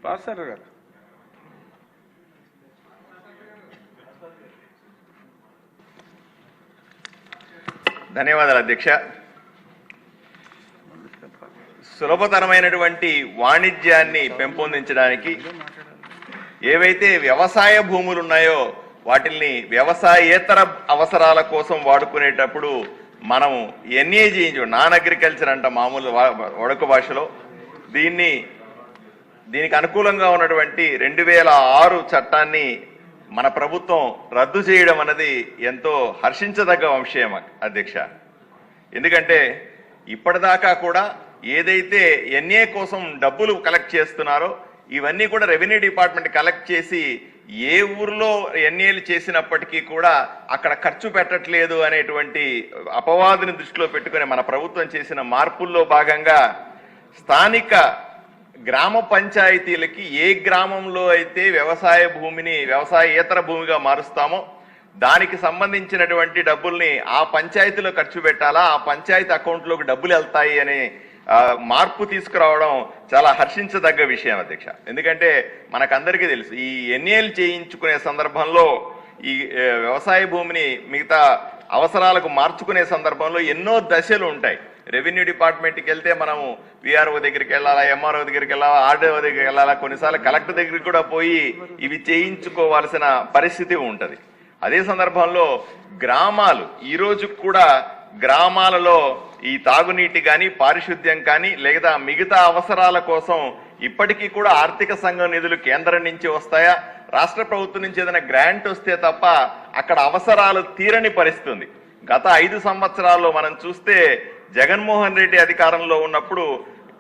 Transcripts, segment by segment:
Pastor గారు. ధన్యవాదాలు అధ్యక్ష. సులభతరమైనటువంటి వాణిజ్యాన్ని పెంపొందించడానికి ఏవైతే వ్యవసాయ భూములు ఉన్నాయో వాటిల్ని వ్యవసాయేతర అవసరాల కోసం వాడుకునేటప్పుడు మనం ఎన్ఏ చేయించు నాన్ అగ్రికల్చర్ అంట మామూలు వడక భాషలో. దీనికి అనుకూలంగా ఉన్నటువంటి 2006 చట్టాన్ని మన ప్రభుత్వం రద్దు చేయడం అనేది ఎంతో హర్షించదగ్గ విషయం అధ్యక్ష. ఎందుకంటే ఇప్పటిదాకా కూడా ఏదైతే ఎన్ఏ కోసం డబ్బులు కలెక్ట్ చేస్తున్నారో ఇవన్నీ కూడా రెవెన్యూ డిపార్ట్మెంట్ కలెక్ట్ చేసి ఏ ఊర్లో ఎన్ఏలు చేసినప్పటికీ కూడా అక్కడ ఖర్చు పెట్టట్లేదు అనేటువంటి అపవాదుని దృష్టిలో పెట్టుకుని మన ప్రభుత్వం చేసిన మార్పుల్లో భాగంగా స్థానిక గ్రామ పంచాయతీలకి ఏ గ్రామంలో అయితే వ్యవసాయ భూమిని వ్యవసాయేతర భూమిగా మారుస్తామో దానికి సంబంధించినటువంటి డబ్బుల్ని ఆ పంచాయతీలో ఖర్చు పెట్టాలా, ఆ పంచాయతీ అకౌంట్లోకి డబ్బులు వెళ్తాయి అనే మార్పు తీసుకురావడం చాలా హర్షించదగ్గ విషయం అధ్యక్ష. ఎందుకంటే మనకందరికీ తెలుసు ఈ ఎన్ఏలు చేయించుకునే సందర్భంలో ఈ వ్యవసాయ భూమిని మిగతా అవసరాలకు మార్చుకునే సందర్భంలో ఎన్నో దశలు ఉంటాయి. రెవెన్యూ డిపార్ట్మెంట్కి వెళ్తే మనము విఆర్ఓ దగ్గరికి వెళ్ళాలా, ఎంఆర్ఓ దగ్గరికి వెళ్ళాలా, ఆర్డీఓ దగ్గరికి వెళ్ళాలా, కొన్నిసార్లు కలెక్టర్ దగ్గరికి కూడా పోయి ఇవి చేయించుకోవాల్సిన పరిస్థితి ఉంటుంది. అదే సందర్భంలో గ్రామాలు ఈ రోజు కూడా గ్రామాలలో ఈ తాగునీటి కానీ పారిశుద్ధ్యం కానీ లేదా మిగతా అవసరాల కోసం ఇప్పటికీ కూడా ఆర్థిక సంఘం నిధులు కేంద్రం నుంచి వస్తాయా, రాష్ట్ర ప్రభుత్వం నుంచి ఏదైనా గ్రాంట్ వస్తే తప్ప అక్కడ అవసరాలు తీరని పరిస్థితి. గత 5 సంవత్సరాల్లో మనం చూస్తే జగన్మోహన్ రెడ్డి అధికారంలో ఉన్నప్పుడు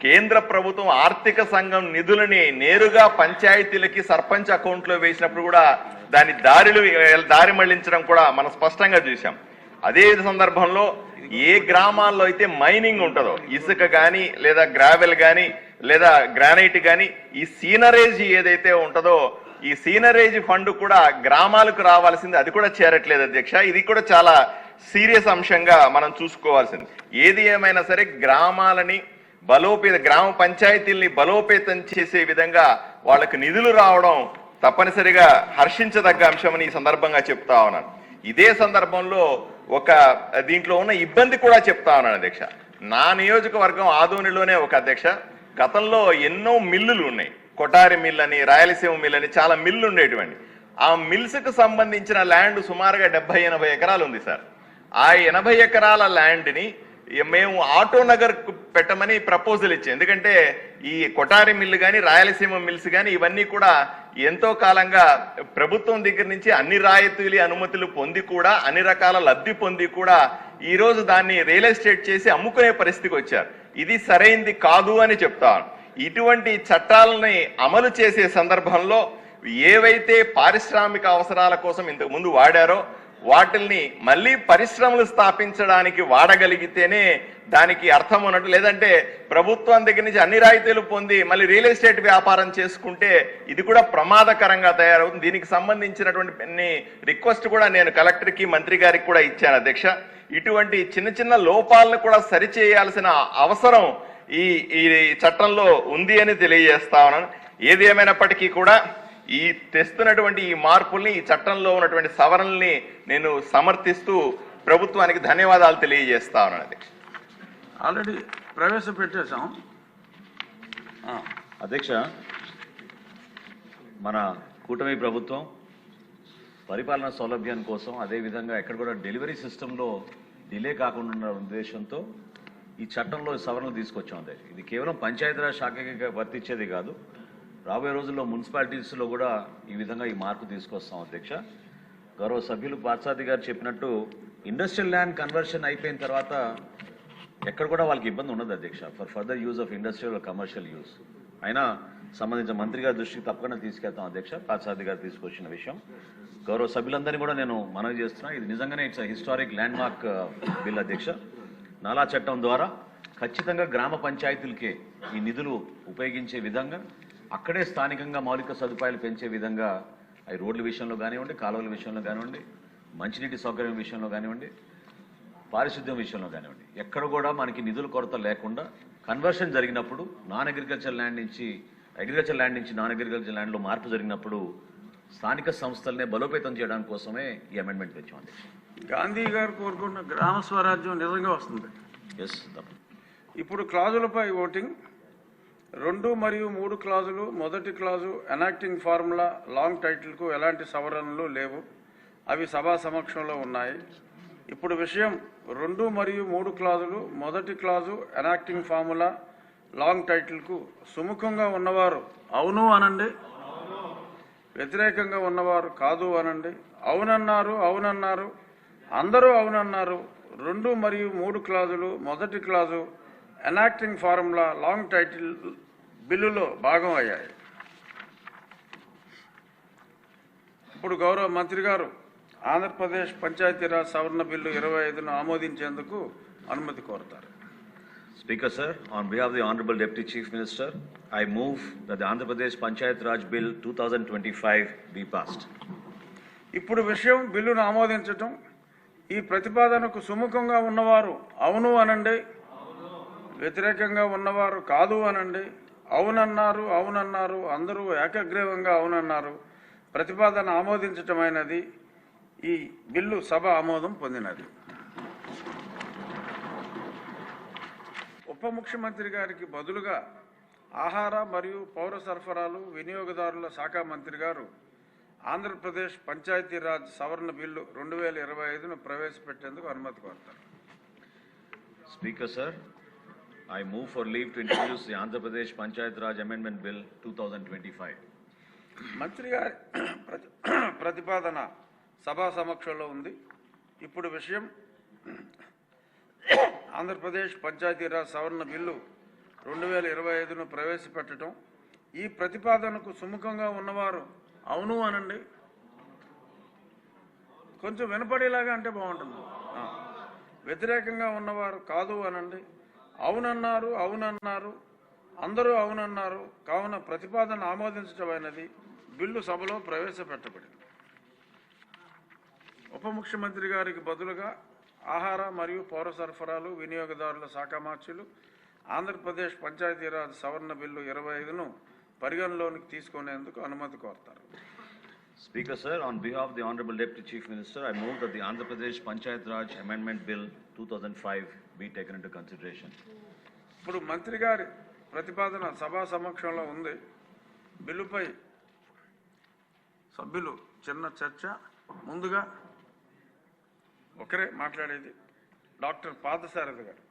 కేంద్ర ప్రభుత్వం ఆర్థిక సంఘం నిధులని నేరుగా పంచాయతీలకి సర్పంచ్ అకౌంట్లో వేసినప్పుడు కూడా దాని దారి మళ్లించడం కూడా మనం స్పష్టంగా చూసాం. అదే సందర్భంలో ఏ గ్రామాల్లో అయితే మైనింగ్ ఉంటుందో ఇసుక కానీ లేదా గ్రావెల్ కానీ లేదా గ్రానైట్ కానీ ఈ సీనరేజ్ ఏదైతే ఉంటుందో ఈ సీనరేజ్ ఫండ్ కూడా గ్రామాలకు రావాల్సింది, అది కూడా చేరట్లేదు అధ్యక్ష. ఇది కూడా చాలా సీరియస్ అంశంగా మనం చూసుకోవాల్సింది. ఏది ఏమైనా సరే గ్రామాలని గ్రామ పంచాయతీల్ని బలోపేతం చేసే విధంగా వాళ్ళకు నిధులు రావడం తప్పనిసరిగా హర్షించదగ్గ అంశమని ఈ సందర్భంగా చెప్తా ఉన్నాను. ఇదే సందర్భంలో దీంట్లో ఉన్న ఇబ్బంది కూడా చెప్తా ఉన్నాను అధ్యక్ష. నా నియోజకవర్గం ఆదోనిలోనే ఒక అధ్యక్ష గతంలో ఎన్నో మిల్లులు ఉన్నాయి. కొటారి మిల్ అని, రాయలసీమ మిల్ అని చాలా మిల్లు ఉండేటువంటి ఆ మిల్స్కు సంబంధించిన ల్యాండ్ సుమారుగా 70-80 ఎకరాలు ఉంది సార్. ఆ 80 ఎకరాల ల్యాండ్ని మేము ఆటో నగర్ పెట్టమని ప్రపోజల్ ఇచ్చాం. ఎందుకంటే ఈ కొటారి మిల్లు కానీ రాయలసీమ మిల్స్ కానీ ఇవన్నీ కూడా ఎంతో కాలంగా ప్రభుత్వం దగ్గర నుంచి అన్ని రాయితీలు అనుమతులు పొంది కూడా అన్ని రకాల లబ్ధి పొంది కూడా ఈ రోజు దాన్ని రియల్ ఎస్టేట్ చేసి అమ్ముకునే పరిస్థితికి వచ్చారు. ఇది సరైంది కాదు అని చెప్తాను. ఇటువంటి చట్టాలని అమలు చేసే సందర్భంలో ఏవైతే పారిశ్రామిక అవసరాల కోసం ఇంతకు ముందు వాడారో వాటిల్ని మళ్ళీ పరిశ్రమలు స్థాపించడానికి వాడగలిగితేనే దానికి అర్థం ఉన్నట్టు. లేదంటే ప్రభుత్వం దగ్గర నుంచి అన్ని రాయితీలు పొంది మళ్ళీ రియల్ ఎస్టేట్ వ్యాపారం చేసుకుంటే ఇది కూడా ప్రమాదకరంగా తయారవుతుంది. దీనికి సంబంధించినటువంటి రిక్వెస్ట్ కూడా నేను కలెక్టర్కి మంత్రి గారికి కూడా ఇచ్చాను అధ్యక్ష. ఇటువంటి చిన్న చిన్న లోపాలను కూడా సరిచేయాల్సిన అవసరం ఈ చట్టంలో ఉంది అని తెలియజేస్తా ఉన్నాను. ఏది ఏమైనప్పటికీ కూడా ఈ తెస్తున్నటువంటి ఈ మార్పుల్ని ఈ చట్టంలో ఉన్నటువంటి సవరణల్ని నేను సమర్థిస్తూ ప్రభుత్వానికి ధన్యవాదాలు తెలియజేస్తా ఉన్నాను అధ్యక్ష. ఆల్రెడీ ప్రవేశపెట్టేశాం అధ్యక్ష. మన కూటమి ప్రభుత్వం పరిపాలన సౌలభ్యం కోసం అదేవిధంగా ఎక్కడ కూడా డెలివరీ సిస్టంలో డిలే కాకుండా ఉన్న ఉద్దేశంతో ఈ చట్టంలో సవరణలు తీసుకొచ్చాం అధ్యక్ష. ఇది కేవలం పంచాయతీరాజ్ శాఖకి వర్తించేది కాదు, రాబోయే రోజుల్లో మున్సిపాలిటీస్లో కూడా ఈ విధంగా ఈ మార్పు తీసుకొస్తాం అధ్యక్ష. గౌరవ సభ్యులు పార్సాది గారు చెప్పినట్టు ఇండస్ట్రియల్ ల్యాండ్ కన్వర్షన్ అయిపోయిన తర్వాత ఎక్కడ కూడా వాళ్ళకి ఇబ్బంది ఉండదు అధ్యక్ష for further use of industrial commercial use. అయినా సంబంధించిన మంత్రి గారి దృష్టికి తప్పకుండా తీసుకెళ్తాం అధ్యక్ష. పార్సాది గారు తీసుకొచ్చిన విషయం గౌరవ సభ్యులందరినీ కూడా నేను మనవి చేస్తున్నా. ఇది నిజంగానే it's historic land mark bill అధ్యక్ష. నాలా చట్టం ద్వారా ఖచ్చితంగా గ్రామ పంచాయతీలకే ఈ నిధులు ఉపయోగించే విధంగా అక్కడే స్థానికంగా మౌలిక సదుపాయాలు పెంచే విధంగా అవి రోడ్ల విషయంలో కానివ్వండి, కాలువల విషయంలో కానివ్వండి, మంచినీటి సౌకర్యం విషయంలో కానివ్వండి, పారిశుద్ధ్యం విషయంలో కానివ్వండి, ఎక్కడ కూడా మనకి నిధుల కొరత లేకుండా కన్వర్షన్ జరిగినప్పుడు నాన్ అగ్రికల్చర్ ల్యాండ్ నుంచి అగ్రికల్చర్ ల్యాండ్ నుంచి నాన్ అగ్రికల్చర్ ల్యాండ్లో మార్పు జరిగినప్పుడు స్థానిక సంస్థలనే బలోపేతం చేయడానికి కోసమే ఈ అమెండ్మెంట్ తెచ్చాం అధ్యక్ష. గాంధీ గారు కోరుకున్న గ్రామ స్వరాజ్యం నిజంగా వస్తుంది. ఎస్. ఇప్పుడు క్లాజులపై ఓటింగ్ 2 మరియు 3 క్లాజులు. మొదటి క్లాజు ఎనాక్టింగ్ ఫార్ములా లాంగ్ టైటిల్కు ఎలాంటి సవరణలు లేవు, అవి సభా సమక్షంలో ఉన్నాయి. ఇప్పుడు విషయం 2 మరియు 3 క్లాజులు. మొదటి క్లాజు ఎనాక్టింగ్ ఫార్ములా లాంగ్ టైటిల్కు సుముఖంగా ఉన్నవారు అవును అనండి, వ్యతిరేకంగా ఉన్నవారు కాదు అనండి. అవునన్నారు, అవునన్నారు, అందరూ అవునన్నారు. 2 మరియు 3 క్లాజులు మొదటి clause enacting formula long title బిల్లులో భాగం అయ్యాయి. ఇప్పుడు గౌరవ మంత్రి గారు ఆంధ్రప్రదేశ్ పంచాయతీరాజ్ సవరణ బిల్లు 25ను ఆమోదించేందుకు అనుమతి కోరుతారు. Speaker, sir, on behalf of the Honorable Deputy Chief Minister, I move that the Andhra Pradesh Panchayat Raj Bill 2025 be passed. ఇప్పుడు విషయం బిల్లును ఆమోదించటం. ఈ ప్రతిపాదనకు సుముఖంగా ఉన్నవారు అవును అనండి, వ్యతిరేకంగా ఉన్నవారు కాదు అనండి. అవునన్నారు, అవునన్నారు, అందరూ ఏకగ్రీవంగా అవునన్నారు. ప్రతిపాదన ఆమోదించటమైనది. ఈ బిల్లు సభ ఆమోదం పొందినది. ఉప ముఖ్యమంత్రి గారికి బదులుగా ఆహార మరియు పౌర సరఫరాలు వినియోగదారుల శాఖ మంత్రి గారు ఆంధ్రప్రదేశ్ పంచాయతీరాజ్ సవరణ బిల్లు 2025ను ప్రవేశపెట్టేందుకు అనుమతి కోరుతారు. Speaker, sir, I move for leave to introduce the Andhra Pradesh Panchayat Raj Amendment Bill 2025. మంత్రి గారి ప్రతిపాదన సభా సమక్షంలో ఉంది. ఇప్పుడు విషయం ఆంధ్రప్రదేశ్ పంచాయతీరాజ్ సవరణ బిల్లు 2025ను ప్రవేశపెట్టడం. ఈ ప్రతిపాదనకు సుముఖంగా ఉన్నవారు అవును అనండి. కొంచెం వినపడేలాగా అంటే బాగుంటుంది. వ్యతిరేకంగా ఉన్నవారు కాదు అనండి. అవునన్నారు, అవునన్నారు, అందరూ అవునన్నారు. కావున ప్రతిపాదన ఆమోదించటమైనది. బిల్లు సభలో ప్రవేశపెట్టబడింది. ఉప ముఖ్యమంత్రి గారికి బదులుగా ఆహార మరియు పౌర సరఫరాలు వినియోగదారుల శాఖ మార్చులు ఆంధ్రప్రదేశ్ పంచాయతీరాజ్ సవరణ బిల్లు 25ను పరిగణలోనికి తీసుకునేందుకు అనుమతి కోరుతారు. Speaker, sir, on behalf of the Honorable Deputy Chief Minister, I move that the Andhra Pradesh Panchayat Raj Amendment Bill 2005 be taken into consideration. ఇప్పుడు మంత్రి గారి ప్రతిపాదన సభా సమక్షంలో ఉంది. బిల్లుపై సభ్యులు చిన్న చర్చ. ముందుగా ఒకరే మాట్లాడేది డాక్టర్ పార్థసారథి గారు.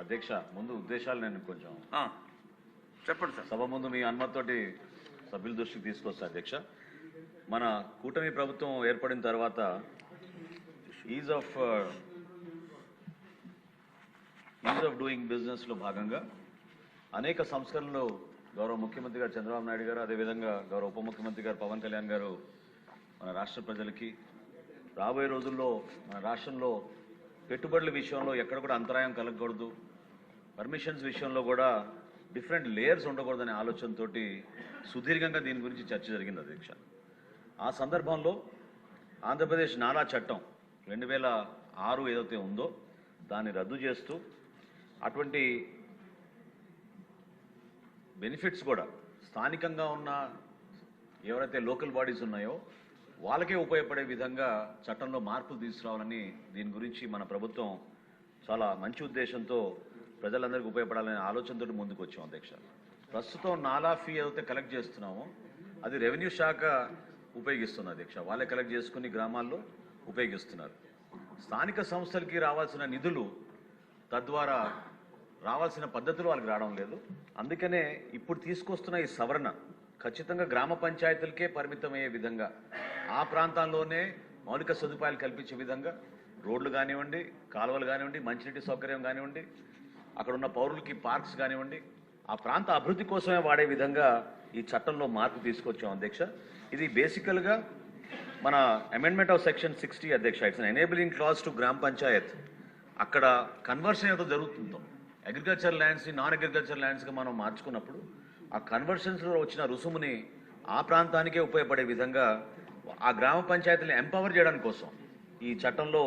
అధ్యక్ష, ముందు ఉద్దేశాలు నేను కొంచెం చెప్పండి సార్. సభ ముందు మీ అనుమతితోటి సభ్యుల దృష్టికి తీసుకొస్తా. అధ్యక్ష, మన కూటమి ప్రభుత్వం ఏర్పడిన తర్వాత ఈజ్ ఆఫ్ డూయింగ్ బిజినెస్లో భాగంగా అనేక సంస్కరణలు గౌరవ ముఖ్యమంత్రి గారు చంద్రబాబు నాయుడు గారు, అదేవిధంగా గౌరవ ఉప ముఖ్యమంత్రి గారు పవన్ కళ్యాణ్ గారు మన రాష్ట్ర ప్రజలకి రాబోయే రోజుల్లో మన రాష్ట్రంలో పెట్టుబడుల విషయంలో ఎక్కడ కూడా అంతరాయం కలగకూడదు, పర్మిషన్స్ విషయంలో కూడా డిఫరెంట్ లేయర్స్ ఉండకూడదనే ఆలోచనతో సుదీర్ఘంగా దీని గురించి చర్చ జరిగింది అధ్యక్ష. ఆ సందర్భంలో ఆంధ్రప్రదేశ్ నాలా చట్టం 2006 ఏదైతే ఉందో దాన్ని రద్దు చేస్తూ అటువంటి బెనిఫిట్స్ కూడా స్థానికంగా ఉన్న ఎవరైతే లోకల్ బాడీస్ ఉన్నాయో వాళ్ళకే ఉపయోగపడే విధంగా చట్టంలో మార్పులు తీసుకురావాలని దీని గురించి మన ప్రభుత్వం చాలా మంచి ఉద్దేశంతో ప్రజలందరికీ ఉపయోగపడాలనే ఆలోచనతో ముందుకు వచ్చాం అధ్యక్ష. ప్రస్తుతం నాలా ఫీ ఏదైతే కలెక్ట్ చేస్తున్నామో అది రెవెన్యూ శాఖ ఉపయోగిస్తుంది అధ్యక్ష. వాళ్ళే కలెక్ట్ చేసుకుని గ్రామాల్లో ఉపయోగిస్తున్నారు. స్థానిక సంస్థలకి రావాల్సిన నిధులు తద్వారా రావాల్సిన పద్ధతులు వాళ్ళకి రావడం లేదు. అందుకనే ఇప్పుడు తీసుకొస్తున్న ఈ సవరణ ఖచ్చితంగా గ్రామ పంచాయతీలకే పరిమితమయ్యే విధంగా, ఆ ప్రాంతాల్లోనే మౌలిక సదుపాయాలు కల్పించే విధంగా రోడ్లు కానివ్వండి, కాలువలు కానివ్వండి, మంచినీటి సౌకర్యం కానివ్వండి, అక్కడ ఉన్న పౌరులకి పార్క్స్ కానివ్వండి, ఆ ప్రాంత అభివృద్ధి కోసమే వాడే విధంగా ఈ చట్టంలో మార్పు తీసుకొచ్చాం అధ్యక్ష. ఇది బేసికల్గా మన అమెండ్మెంట్ ఆఫ్ సెక్షన్ 60 అధ్యక్ష. ఇట్స్ ఎనేబులింగ్ క్లాజ్ టు గ్రామ పంచాయత్. అక్కడ కన్వర్షన్ ఏదో జరుగుతుందో అగ్రికల్చర్ ల్యాండ్స్ని నాన్ అగ్రికల్చర్ ల్యాండ్స్గా మనం మార్చుకున్నప్పుడు ఆ కన్వర్షన్స్లో వచ్చిన రుసుముని ఆ ప్రాంతానికే ఉపయోగపడే విధంగా ఆ గ్రామ పంచాయతీని ఎంపవర్ చేయడానికి కోసం ఈ చట్టంలో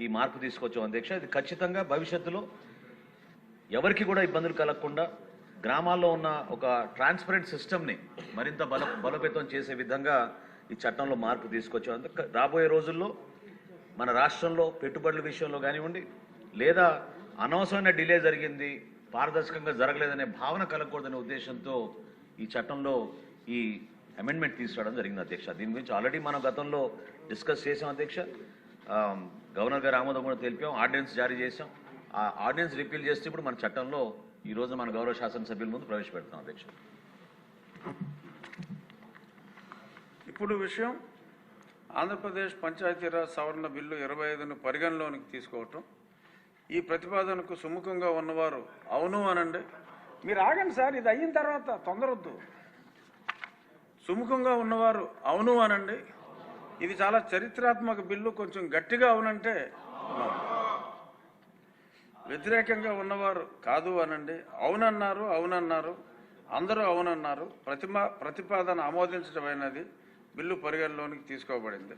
ఈ మార్పు తీసుకొచ్చాం అధ్యక్ష. ఇది ఖచ్చితంగా భవిష్యత్తులో ఎవరికి కూడా ఇబ్బందులు కలగకుండా గ్రామాల్లో ఉన్న ఒక ట్రాన్స్పరెంట్ సిస్టమ్ని మరింత బలోపేతం చేసే విధంగా ఈ చట్టంలో మార్పు తీసుకొచ్చాం. రాబోయే రోజుల్లో మన రాష్ట్రంలో పెట్టుబడుల విషయంలో కానివ్వండి, లేదా అనవసరమైన డిలే జరిగింది, పారదర్శకంగా జరగలేదనే భావన కలగకూడదనే ఉద్దేశంతో ఈ చట్టంలో ఈ అమెండ్మెంట్ తీసుకురావడం జరిగింది అధ్యక్ష. దీని గురించి ఆల్రెడీ మనం గతంలో డిస్కస్ చేసాం అధ్యక్ష. గవర్నర్ గారి ఆమోదం కూడా తెలిపాం, ఆర్డినెన్స్ జారీ చేసాం. ఆ ఆర్డినెన్స్ రిపీల్ చేస్తే ఇప్పుడు మన చట్టంలో ఈ రోజు మన గౌరవ శాసనసభ్యుల ముందు ప్రవేశపెడతాం అధ్యక్ష. ఇప్పుడు విషయం ఆంధ్రప్రదేశ్ పంచాయతీరాజ్ సవరణ బిల్లు 25ను పరిగణలోనికి తీసుకోవటం. ఈ ప్రతిపాదనకు సుముఖంగా ఉన్నవారు అవును అనండి. మీరు ఆగండి సార్, ఇది అయిన తర్వాత తొందరొద్దు. సుముఖంగా ఉన్నవారు అవును అనండి. ఇది చాలా చరిత్రాత్మక బిల్లు, కొంచెం గట్టిగా అవునంటే. వ్యతిరేకంగా ఉన్నవారు కాదు అనండి. అవునన్నారు, అవునన్నారు, అందరూ అవునన్నారు. ప్రతిపాదన ఆమోదించడమైనది. బిల్లు పరిగణలోనికి తీసుకోబడింది.